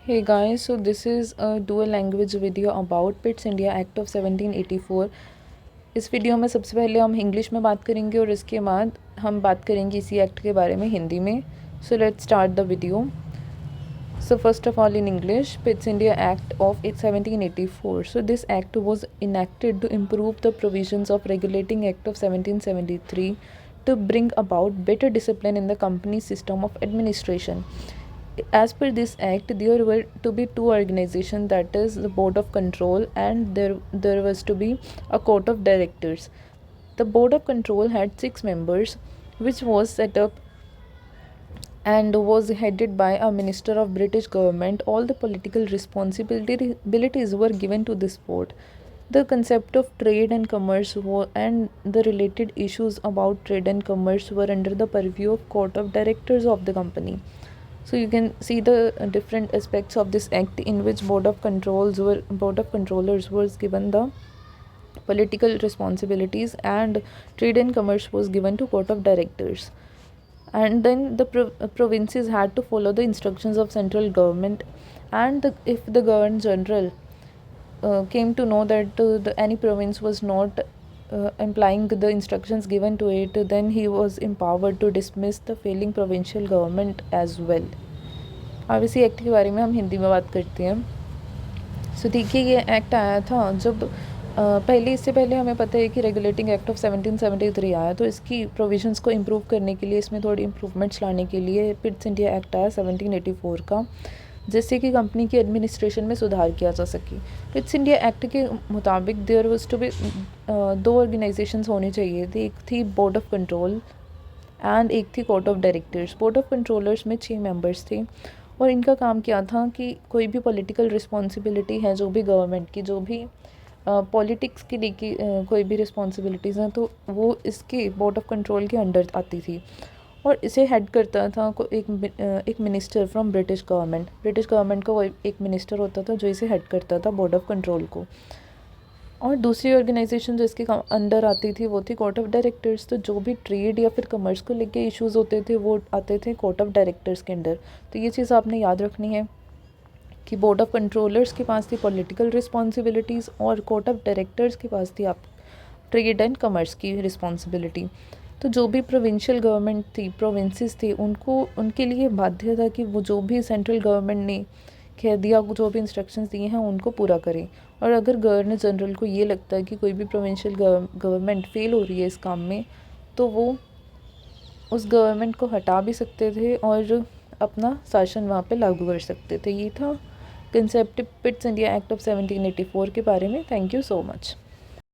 Hey guys, so this is a dual language video about PITS India Act of 1784। इस video में सबसे पहले हम इंग्लिश में बात करेंगे और इसके बाद हम बात करेंगे इसी एक्ट के बारे में हिंदी में। So let's start the video. So first of all, in English, PITS India Act of 1784. So this act was enacted to improve the provisions of Regulating Act of 1773 to bring about better discipline in the company system of administration. As per this act, there were to be two organizations, that is the Board of Control and there was to be a Court of Directors. The Board of Control had 6 members, which was set up and was headed by a minister of British government. All the political responsibilities were given to this board. The concept of trade and commerce and the related issues about trade and commerce were under the purview of Court of Directors of the company. So you can see the different aspects of this act, in which Board of Controllers was given the political responsibilities and trade and commerce was given to Court of Directors. And then the provinces had to follow the instructions of central government, and if the Governor General came to know that any province was not implying the instructions given to it, then he was empowered to dismiss the failing provincial government as well. अब इसी act के बारे में हम हिंदी में बात करते हैं। सो देखिए, ये एक्ट आया था जब इससे पहले हमें पता है कि रेगुलेटिंग एक्ट ऑफ 1773 आया, तो इसकी प्रोविजंस को इम्प्रूव करने के लिए, इसमें थोड़ी इम्प्रूवमेंट्स लाने के लिए पिट्स इंडिया एक्ट आया 1784 का, जिससे कि कंपनी की एडमिनिस्ट्रेशन में सुधार किया जा सके। पिट्स इंडिया एक्ट के मुताबिक there was to be 2 organisations होनी चाहिए थी। एक थी बोर्ड ऑफ कंट्रोल एंड एक थी court of directors. Board of controllers में 6 मेंबर्स थे और इनका काम क्या था कि कोई भी पॉलिटिकल रिस्पॉन्सिबिलिटी है, जो भी गवर्नमेंट की, जो भी पॉलिटिक्स की लेके कोई भी रिस्पॉन्सिबिलिटीज़ हैं, तो वो इसके बोर्ड ऑफ कंट्रोल के अंडर आती थी। और इसे हेड करता था एक मिनिस्टर फ्रॉम ब्रिटिश गवर्नमेंट का वो एक मिनिस्टर होता था जो इसे हेड करता था, बोर्ड ऑफ कंट्रोल को। और दूसरी ऑर्गेनाइजेशन जो इसके अंडर आती थी वो थी कोर्ट ऑफ डायरेक्टर्स। तो जो भी ट्रेड या फिर कमर्स को लेके इश्यूज़ होते थे वो आते थे कोर्ट ऑफ डायरेक्टर्स के अंडर। तो ये चीज़ आपने याद रखनी है कि बोर्ड ऑफ कंट्रोलर्स के पास थी पॉलिटिकल रिस्पॉन्सिबिलिटीज़ और कोर्ट ऑफ डायरेक्टर्स के पास थी आप ट्रेड एंड कमर्स की रिस्पॉन्सिबिलिटी। तो जो भी प्रोविंशियल गवर्नमेंट थी, प्रोविंसेस थे, उनके लिए बाध्य था कि वो जो भी सेंट्रल गवर्नमेंट ने कह दिया, जो भी इंस्ट्रक्शंस दिए हैं उनको पूरा करें। और अगर गवर्नर जनरल को ये लगता है कि कोई भी प्रोविंशियल गवर्नमेंट फेल हो रही है इस काम में, तो वो उस गवर्नमेंट को हटा भी सकते थे और अपना शासन वहाँ पे लागू कर सकते थे। ये था concept Pitt's India act of 1784 के बारे में। Thank you so much.